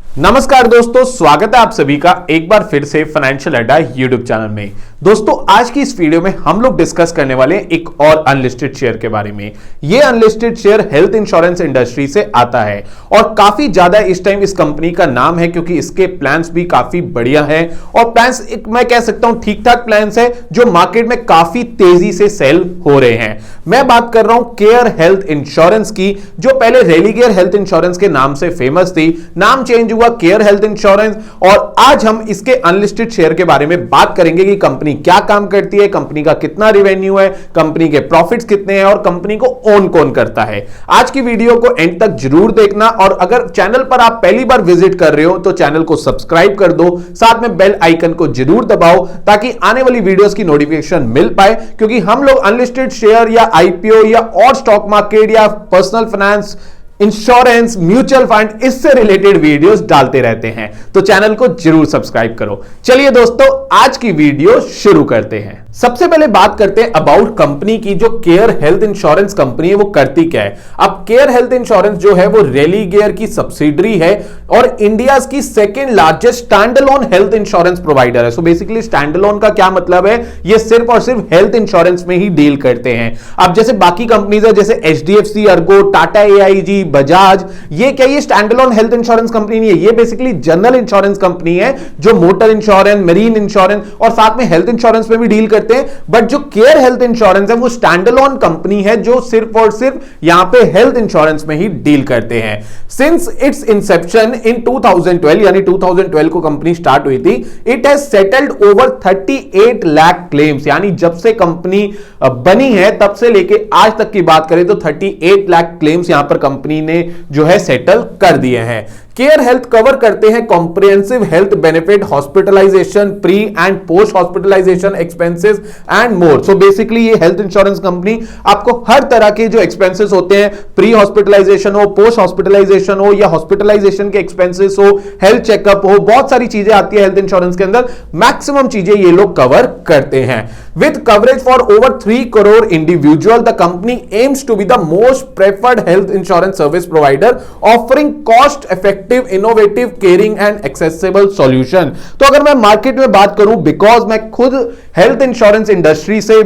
नमस्कार दोस्तों, स्वागत है आप सभी का एक बार फिर से फाइनेंशियल अड्डा यूट्यूब चैनल में। दोस्तों, आज की इस वीडियो में हम लोग डिस्कस करने वाले हैं एक और अनलिस्टेड शेयर के बारे में। यह unlisted share health insurance industry से आता है और काफी ज्यादा इस टाइम इस कंपनी का नाम है क्योंकि इसके प्लान्स भी काफी बढ़िया है और प्लान्स मैं कह सकता हूं ठीक ठाक प्लान्स है जो मार्केट में काफी तेजी से सेल हो रहे हैं। मैं बात कर रहा हूं केयर हेल्थ इंश्योरेंस की, जो पहले रेलिगेयर हेल्थ इंश्योरेंस के नाम से फेमस थी। नाम चेंज हुआ केयर हेल्थ इंश्योरेंस और आज हम इसके अनलिस्टेड शेयर के बारे में बात करेंगे कि कंपनी क्या काम करती है, कंपनी का कितना रिवेन्यू है, कंपनी के प्रॉफिट्स कितने हैं और कंपनी को ओन कौन करता है। आज की वीडियो को एंड तक जरूर देखना और अगर चैनल पर आप पहली बार विजिट कर रहे हो तो चैनल को सब्सक्राइब कर दो, साथ में बेल आइकन को जरूर दबाओ ताकि आने वाली वीडियोस की नोटिफिकेशन मिल पाए, क्योंकि हम लोग अनलिस्टेड शेयर या आईपीओ या और स्टॉक मार्केट या personal finance, insurance, mutual fund, इससे रिलेटेड वीडियोस डालते रहते हैं, तो चैनल को जरूर सब्सक्राइब करो। चलिए दोस्तों, आज की वीडियो शुरू करते हैं। सबसे पहले बात करते हैं अबाउट कंपनी की। जो केयर हेल्थ इंश्योरेंस कंपनी है वो करती क्या है। अब केयर हेल्थ इंश्योरेंस जो है वो रेलिगेयर की सब्सिडरी है और इंडिया की second largest standalone health insurance provider है। सो बेसिकली स्टैंडअलोन का क्या मतलब है, ये सिर्फ और सिर्फ हेल्थ इंश्योरेंस में ही डील करते हैं। अब जैसे बाकी कंपनीज है जैसे HDFC, Ergo, Tata AIG, Bajaj, ये क्या, ये स्टैंडअलोन हेल्थ इंश्योरेंस कंपनी नहीं है, ये बेसिकली जनरल इंश्योरेंस कंपनी है जो मोटर इंश्योरेंस, मरीन इंश्योरेंस और साथ में हेल्थ इंश्योरेंस में भी डील करते हैं। बट जो केयर हेल्थ इंश्योरेंस है वो स्टैंडअलोन कंपनी है जो सिर्फ और सिर्फ यहां पे हेल्थ इंश्योरेंस में ही डील करते हैं। सिंस इट्स इंसेप्शन इन 2012, यानी 2012 को कंपनी स्टार्ट हुई थी, it has settled over 38 lakh claims. यानी जब से कंपनी बनी है तब से लेके आज तक की बात करें तो 38 लाख क्लेम्स यहां पर कंपनी ने जो है सेटल कर दिए हैं। केयर हेल्थ कवर करते हैं comprehensive health benefit, hospitalisation, pre and post hospitalisation expenses and more. So basically ये हेल्थ इंश्योरेंस कंपनी आपको हर तरह के जो एक्सपेंसेस होते हैं, प्री हॉस्पिटलाइजेशन हो, पोस्ट हॉस्पिटलाइजेशन हो या हॉस्पिटलाइजेशन के एक्सपेंसेस हो, हेल्थ चेकअप हो, बहुत सारी चीजें आती है हेल्थ इंश्योरेंस के अंदर, मैक्सिमम चीजें ये लोग कवर करते हैं। With coverage for over 3 crore individual, the company aims to be the most preferred health insurance service provider offering cost effective, innovative, caring and accessible solution. तो अगर मैं मार्केट में बात करूं, बिकॉज मैं खुद हेल्थ इंश्योरेंस इंडस्ट्री से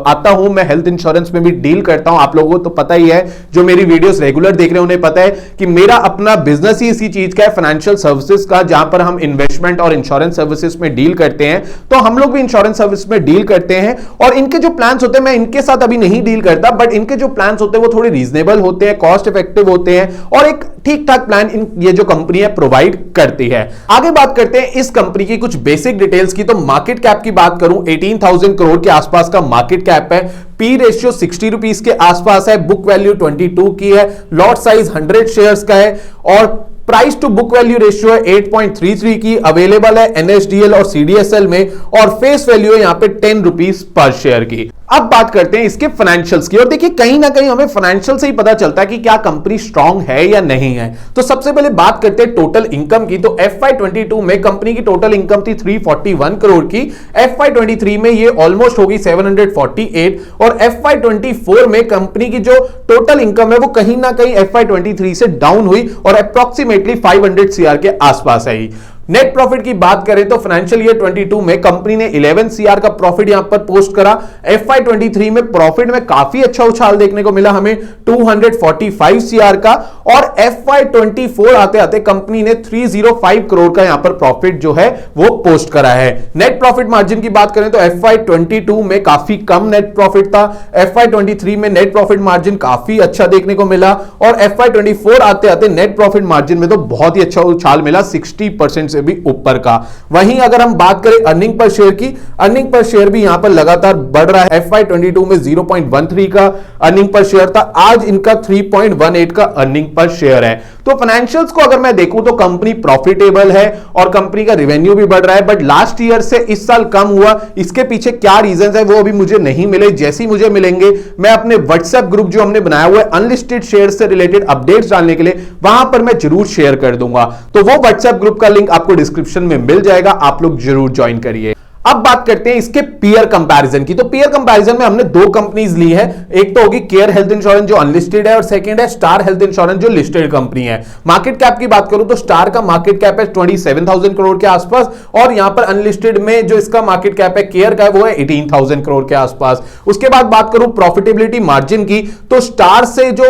आता हूं, मैं हेल्थ इंश्योरेंस में भी डील करता हूं। आप लोगों को तो पता ही है, जो मेरी वीडियोस रेगुलर देख रहे हैं उन्हें पता है कि मेरा अपना बिजनेस ही इसी चीज का है, फाइनेंशियल सर्विसेज का, जहां पर हम इन्वेस्टमेंट और इंश्योरेंस सर्विसेज में डील करते हैं। तो हम लोग भी इंश्योरेंस सर्विस में डील करते हैं और इनके जो प्लान्स होते हैं, मैं इनके साथ अभी नहीं डील करता, बट इनके जो प्लान्स होते हैं वो थोड़े रीजनेबल होते हैं, कॉस्ट इफेक्टिव होते हैं और एक ठीक ठाक प्लान ये जो कंपनी है प्रोवाइड करती है। आगे बात करते हैं इस कंपनी की कुछ बेसिक डिटेल्स की। तो मार्केट कैप की बात करूं, 18,000 करोड़ के आसपास का मार्केट कैप है। पी रेशियो 60 रुपीस के आसपास है। बुक वैल्यू 22 की है। लॉट साइज 100 शेयर्स का है और price to book value ratio है 8.33 की। अवेलेबल है एनएसडीएल और सीडीएसएल में और फेस वैल्यू है यहां पे 10 रुपीस पर शेयर की। अब बात करते हैं इसके फाइनेंशियल्स की और देखिए कहीं ना कहीं हमें फाइनेंशियल से ही पता चलता है कि क्या कंपनी स्ट्रांग है या नहीं है। तो सबसे पहले बात करते हैं टोटल इनकम की। तो FY22 में कंपनी की टोटल इनकम थी 341 करोड़ की। FY23 में ये ऑलमोस्ट होगी 748 और FY24 में कंपनी की जो टोटल इनकम है वो कहीं ना कहीं FY23 से डाउन हुई और अप्रॉक्सीमेटली 500 CR के आसपास आई। नेट प्रॉफिट की बात करें तो फाइनेंशियल ईयर 22 में कंपनी ने 11 CR का प्रॉफिट यहां पर पोस्ट करा। FY23 में प्रॉफिट में काफी अच्छा उछाल देखने को मिला हमें 245 CR का और FY24 आते आते कंपनी ने 305 करोड़ का यहां पर प्रॉफिट जो है वो पोस्ट करा है। नेट प्रॉफिट मार्जिन की बात करें तो FY22 में काफी कम नेट प्रॉफिट था। FY23 में नेट प्रॉफिट मार्जिन काफी अच्छा देखने को मिला और FY24 आते आते नेट प्रॉफिट मार्जिन में तो बहुत ही अच्छा उछाल मिला, 60% भी ऊपर का। वहीं अगर हम बात करें अर्निंग पर शेयर की, अर्निंग पर शेयर भी यहां पर लगातार बढ़ रहा है। FY22 में 0.13 का अर्निंग पर शेयर था, आज इनका 3.18 का अर्निंग पर शेयर है। तो फाइनेंशियल्स को अगर मैं देखूं तो कंपनी प्रॉफिटेबल है और कंपनी का रेवेन्यू भी बढ़ रहा है, बट लास्ट ईयर से इस साल कम हुआ। इसके पीछे क्या रीजंस है वो अभी मुझे नहीं मिले। जैसे ही मुझे मिलेंगे मैं अपने व्हाट्सएप ग्रुप जो हमने बनाया हुआ है अनलिस्टेड शेयर से रिलेटेड अपडेट्स डालने के लिए, वहां पर मैं जरूर शेयर कर दूंगा। तो वो व्हाट्सएप ग्रुप का लिंक आपको डिस्क्रिप्शन में मिल जाएगा, आप लोग जरूर ज्वाइन करिए। अब बात करते हैं इसके पीयर कंपैरिजन की। तो पीयर कंपैरिजन में हमने दो कंपनीज ली है, एक तो होगी केयर हेल्थ इंश्योरेंस जो अनलिस्टेड है और सेकंड है स्टार हेल्थ इंश्योरेंस जो लिस्टेड कंपनी है। मार्केट कैप की बात करूं तो स्टार का मार्केट कैप है 27,000 करोड़ के आसपास और यहां पर अनलिस्टेड में जो इसका मार्केट कैप है केयर का वो है 18,000 करोड़ के आसपास। उसके बाद बात करूं प्रॉफिटेबिलिटी मार्जिन की तो स्टार से जो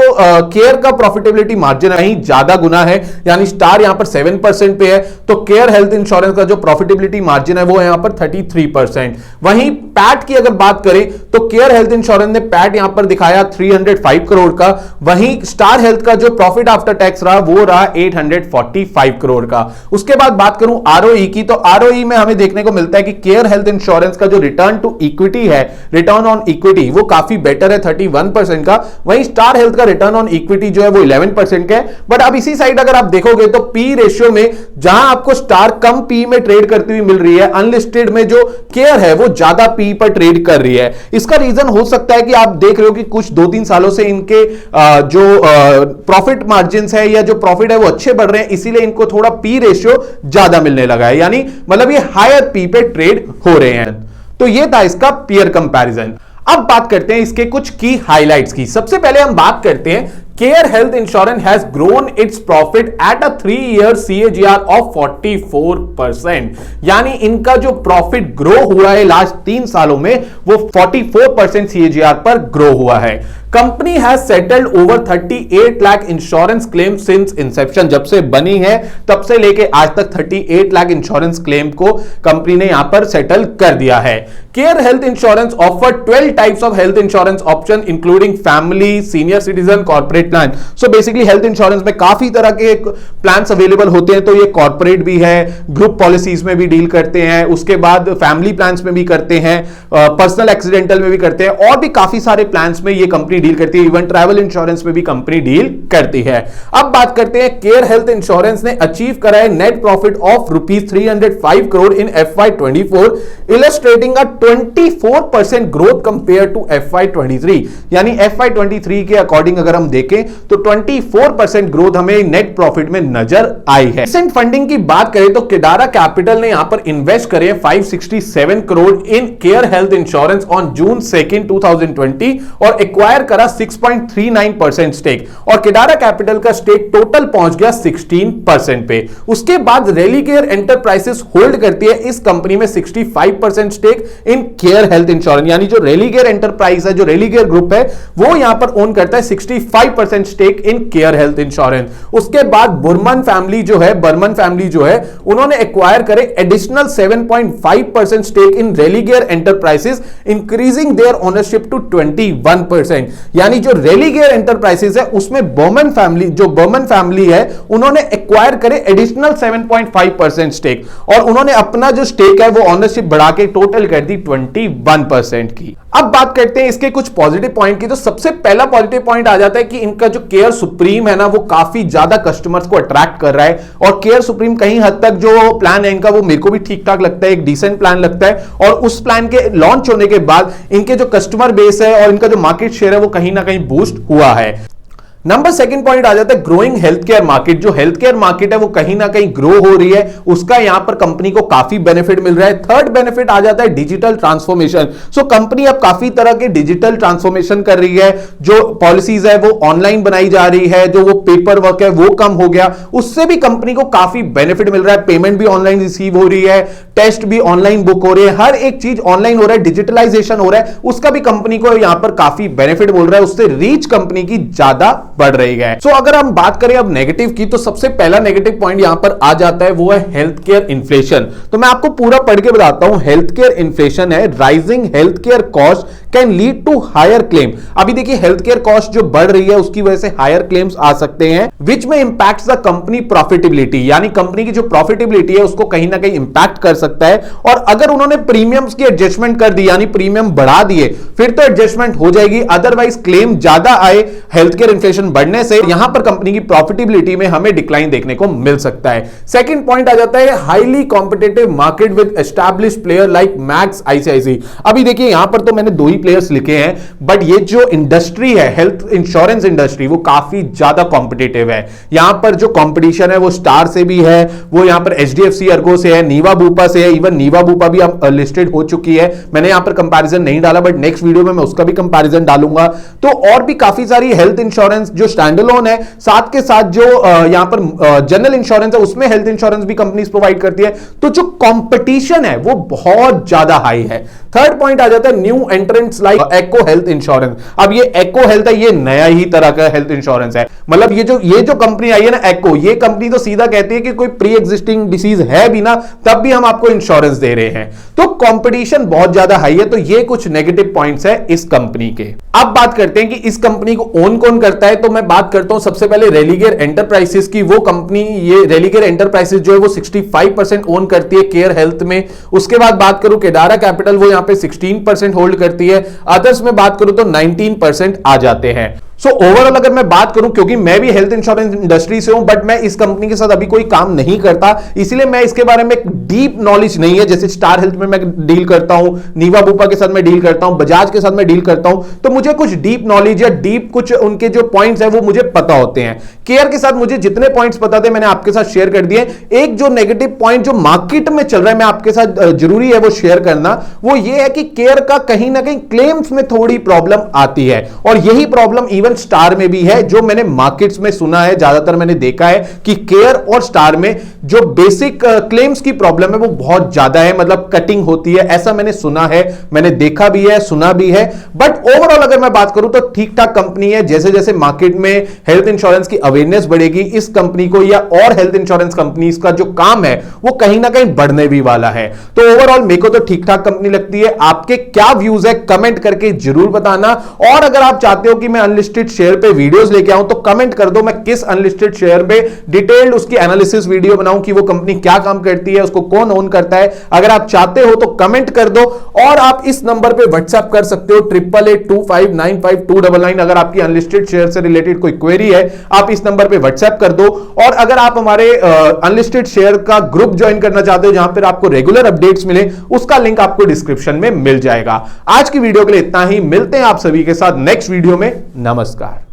केयर का प्रॉफिटेबिलिटी मार्जिन है ज्यादा गुना है, यानी स्टार यहां पर 7% पे है तो केयर हेल्थ इंश्योरेंस का जो प्रॉफिटेबिलिटी मार्जिन है वो यहां पर 33%। वहीं पैट की अगर बात करें तो केयर हेल्थ इंश्योरेंस ने पैट यहां पर दिखाया 305 करोड़ का, वहीं स्टार हेल्थ का जो प्रॉफिट आफ्टर टैक्स रहा वो रहा 845 करोड़ का। उसके बाद बात करूं आरओई की तो आरओई में हमें देखने को मिलता है कि केयर हेल्थ इंश्योरेंस का जो रिटर्न टू इक्विटी है, रिटर्न ऑन इक्विटी वो काफी बेटर है 31% का, वहीं स्टार हेल्थ का रिटर्न ऑन इक्विटी जो है वो 11% का है। बट अब इसी साइड अगर आप देखोगे तो पी रेशियो में जहां आपको स्टार कम पी में ट्रेड करती हुई मिल रही है, अनलिस्टेड में जो केयर है वो ज्यादा पी पर ट्रेड कर रही है। इसका रीजन हो सकता है कि आप देख रहे हो कि कुछ 2-3 सालों से इनके जो प्रॉफिट मार्जिन है या जो प्रॉफिट है वो अच्छे बढ़ रहे हैं, इसीलिए इनको थोड़ा पी रेशियो ज्यादा मिलने लगा है, यानी मतलब ये हायर पी पे ट्रेड हो रहे हैं। तो ये था इसका पीयर कंपैरिजन। अब बात करते हैं इसके कुछ की हाइलाइट्स की। सबसे पहले हम बात करते हैं care health insurance has grown its profit at a 3-year CAGR of 44%, यानी इनका जो प्रॉफिट ग्रो हुआ है लास्ट 3 सालों में वो 44% CAGR पर ग्रो हुआ है। Company has settled over 38 lakh insurance claim since Inception, जब से बनी है तब से लेके आज तक 38 लाख इंश्योरेंस क्लेम को कंपनी ने यहां पर सेटल कर दिया है। Care health insurance offer 12 types of health insurance option including family, senior citizen, corporate plan. So basically health insurance में काफी तरह के प्लान्स अवेलेबल होते हैं, तो ये कॉर्पोरेट भी है, ग्रुप पॉलिसीज में भी डील करते हैं, उसके बाद फैमिली प्लान्स में भी करते हैं, पर्सनल एक्सीडेंटल में भी करते हैं और भी काफी सारे प्लान्स में ये कंपनी डील करती है। इवन ट्रैवल इंश्योरेंस में भी कंपनी डील करती है। अब बात करते हैं केयर हेल्थ इंश्योरेंस ने अचीव करा है net profit of ₹305 crore in FY24, illustrating a 24% growth compare to FY23, यानी FY23 के अकॉर्डिंग अगर हम देखें तो 24% ग्रोथ हमें नेट प्रॉफिट में नजर आई है। रिसेंट फंडिंग की बात करें तो केदारा कैपिटल ने यहां पर इन्वेस्ट करे 567 करोड़ इन care health insurance on June 2, 2020 और एक्वायर करा 6.39% स्टेक और केदारा कैपिटल का स्टेक टोटल पहुंच गया 16% पे। उसके बाद रेलिगेयर एंटरप्राइजेस होल्ड करती है इस कंपनी में 65% stake in care health insurance, यानी जो रेलिगेयर एंटरप्राइज है, जो रेलिगेयर ग्रुप है वो यहां पर ओन करता है 65% stake in care health insurance. उसके बाद बर्मन फैमिली जो है उन्होंने एक्वायर करे additional 7.5% stake in Religare enterprises, increasing their ownership to 21%, यानी जो रेलिगेयर एंटरप्राइजेस है उसमें बर्मन फैमिली है उन्होंने एक्वायर करे एडिशनल 7.5% स्टेक और उन्होंने अपना जो स्टेक है वो ओनरशिप बढ़ा के टोटल कर दी 21% की। अब बात करते हैं इसके कुछ पॉजिटिव पॉइंट की। तो सबसे पहला पॉजिटिव पॉइंट आ जाता है कि इनका जो केयर सुप्रीम है ना वो काफी ज्यादा कस्टमर्स को अट्रैक्ट कर रहा है और केयर सुप्रीम कहीं हद तक जो प्लान है इनका वो मेरे को भी ठीक ठाक लगता है, एक डिसेंट प्लान लगता है और उस प्लान के लॉन्च होने के बाद इनके जो कस्टमर बेस है और इनका जो मार्केट शेयर है वो कहीं ना कहीं बूस्ट हुआ है। नंबर सेकंड पॉइंट आ जाता है ग्रोइंग हेल्थ केयर मार्केट। जो हेल्थ केयर मार्केट है वो कहीं ना कहीं ग्रो हो रही है, उसका यहां पर कंपनी को काफी बेनिफिट मिल रहा है। थर्ड बेनिफिट आ जाता है डिजिटल ट्रांसफॉर्मेशन। सो कंपनी अब काफी तरह के डिजिटल ट्रांसफॉर्मेशन कर रही है, जो पॉलिसीज है वो ऑनलाइन बनाई जा रही है, जो वो पेपर वर्क है वो कम हो गया, उससे भी कंपनी को काफी बेनिफिट मिल रहा है। पेमेंट भी ऑनलाइन रिसीव हो रही है, टेस्ट भी ऑनलाइन बुक हो रही है, हर एक चीज ऑनलाइन हो रहा है, डिजिटलाइजेशन हो रहा है, उसका भी कंपनी को यहां पर काफी बेनिफिट मिल रहा है, उससे रीच कंपनी की ज्यादा बढ़ रही है। सो अगर हम बात करें अब नेगेटिव की तो सबसे पहला नेगेटिव पॉइंट यहां पर आ जाता है वो है हेल्थ केयर इन्फ्लेशन। तो मैं आपको पूरा पढ़ के बताता हूं। हेल्थ केयर इन्फ्लेशन है, rising health care cost can lead to higher claim. अभी देखिए हेल्थ केयर कॉस्ट जो बढ़ रही है उसकी वजह से हायर क्लेम्स आ सकते हैं, विच में इंपैक्ट्स द कंपनी प्रॉफिटेबिलिटी, यानी कंपनी की जो प्रॉफिटेबिलिटी है उसको कहीं ना कहीं इंपैक्ट कर सकता है। और अगर उन्होंने प्रीमियम्स की एडजस्टमेंट कर दी यानी प्रीमियम बढ़ा दिए फिर तो एडजस्टमेंट हो जाएगी, अदरवाइज क्लेम ज्यादा आए, हेल्थ केयर इन्फ्लेशन कंपटीशन बढ़ने से यहां पर कंपनी की प्रॉफिटेबिलिटी में हमें डिक्लाइन देखने को मिल सकता है। सेकंड पॉइंट आ जाता है highly competitive market with established player like Max ICICI. अभी देखिए यहां पर तो मैंने दो ही प्लेयर्स लिखे हैं, बट ये जो इंडस्ट्री है हेल्थ इंश्योरेंस इंडस्ट्री वो काफी ज्यादा कॉम्पिटिटिव है। यहां पर जो कंपटीशन है वो स्टार से भी है, वो यहां पर एचडीएफसी अर्गो से है, नीवा बूपा से है, इवन नीवा बूपा भी अब लिस्टेड हो चुकी है। मैंने यहां पर कंपैरिजन नहीं डाला, बट नेक्स्ट वीडियो में मैं उसका भी कंपैरिजन डालूंगा। तो और भी काफी सारी हेल्थ इंश्योरेंस जो स्टैंडअलोन है, साथ के साथ जो यहां पर जनरल इंश्योरेंस है उसमें हेल्थ इंश्योरेंस भी कंपनीज प्रोवाइड करती है। तो जो कंपटीशन है वो बहुत ज्यादा हाई है। थर्ड पॉइंट आ जाता है न्यू एंट्रेंट्स लाइक एको हेल्थ इंश्योरेंस। अब ये एको हेल्थ है, ये नया ही तरह का हेल्थ इंश्योरेंस है। मतलब ये जो कंपनी आई है ना एको, ये कंपनी तो सीधा कहती है कि कोई प्री एग्जिस्टिंग डिसीज है भी ना तब भी हम आपको इंश्योरेंस दे रहे हैं। तो कंपटीशन बहुत ज्यादा हाई है। तो ये कुछ नेगेटिव पॉइंट्स है इस कंपनी के। अब बात करते हैं कि इस कंपनी को ओन कौन करता है। तो मैं बात करता हूं सबसे पहले रेलिगेयर एंटरप्राइजेस की। वो कंपनी ये रेलिगेयर एंटरप्राइजेस जो है वो 65% ओन करती है केयर हेल्थ में। उसके बाद बात करूं केडारा कैपिटल, वो यहां पे 16% होल्ड करती है। अदर्स में बात करूं तो 19% आ जाते हैं। सो ओवरऑल अगर मैं बात करूं, क्योंकि मैं भी हेल्थ इंश्योरेंस इंडस्ट्री से हूं, बट मैं इस कंपनी के साथ अभी कोई काम नहीं करता, इसलिए मैं इसके बारे में डीप नॉलेज नहीं है। जैसे स्टार हेल्थ में मैं डील करता हूं, नीवा बूपा के साथ मैं डील करता हूं, बजाज के साथ मैं डील करता हूं, तो मुझे कुछ डीप नॉलेज या डीप कुछ उनके जो पॉइंट्स है वो मुझे पता होते हैं। केयर के साथ मुझे जितने पॉइंट्स पता थे मैंने आपके साथ शेयर कर दिए। एक जो नेगेटिव पॉइंट जो मार्केट में चल रहा है मैं आपके साथ जरूरी है वो शेयर करना, वो ये है कि केयर का कहीं ना कहीं क्लेम्स में थोड़ी प्रॉब्लम आती है, और यही प्रॉब्लम इवन स्टार में भी है। जो मैंने मार्केट्स में सुना है, ज्यादातर मैंने देखा है कि केयर और स्टार में जो बेसिक क्लेम्स की प्रॉब्लम है वो बहुत ज्यादा है, मतलब कटिंग होती है, ऐसा मैंने सुना है, मैंने देखा भी है, सुना भी है। बट ओवरऑल अगर मैं बात करूं तो ठीक ठाक कंपनी है। जैसे जैसे मार्केट में हेल्थ इंश्योरेंस की अवेयरनेस बढ़ेगी, इस कंपनी को या और हेल्थ इंश्योरेंस कंपनीज का जो काम है वो कहीं ना कहीं बढ़ने भी वाला है। तो ओवरऑल मेरे को तो ठीक ठाक कंपनी लगती है। आपके क्या व्यूज है कमेंट करके जरूर बताना, और अगर आप चाहते हो कि मैं अनलिस्टेड शेयर पे वीडियोस लेके आऊं तो कमेंट कर दो, मैं किस अनलिस्टेड शेयर पे डिटेल्ड उसकी एनालिसिस वीडियो बनाऊं कि वो कंपनी क्या काम करती है, उसको कौन ओन करता है। अगर आप चाहते हो तो कमेंट कर दो, और आप इस नंबर पे व्हाट्सएप कर सकते हो 8882595299। अगर आपकी अनलिस्टेड शेयर से रिलेटेड कोई क्वेरी है आप इस नंबर पे व्हाट्सएप कर दो। और अगर आप हमारे अनलिस्टेड शेयर का ग्रुप ज्वाइन करना चाहते हो जहां पर आपको रेगुलर अपडेट्स मिले, उसका लिंक आपको डिस्क्रिप्शन में मिल जाएगा। आज की वीडियो के लिए इतना ही, मिलते हैं आप सभी के साथ नेक्स्ट वीडियो में। नमस्कार।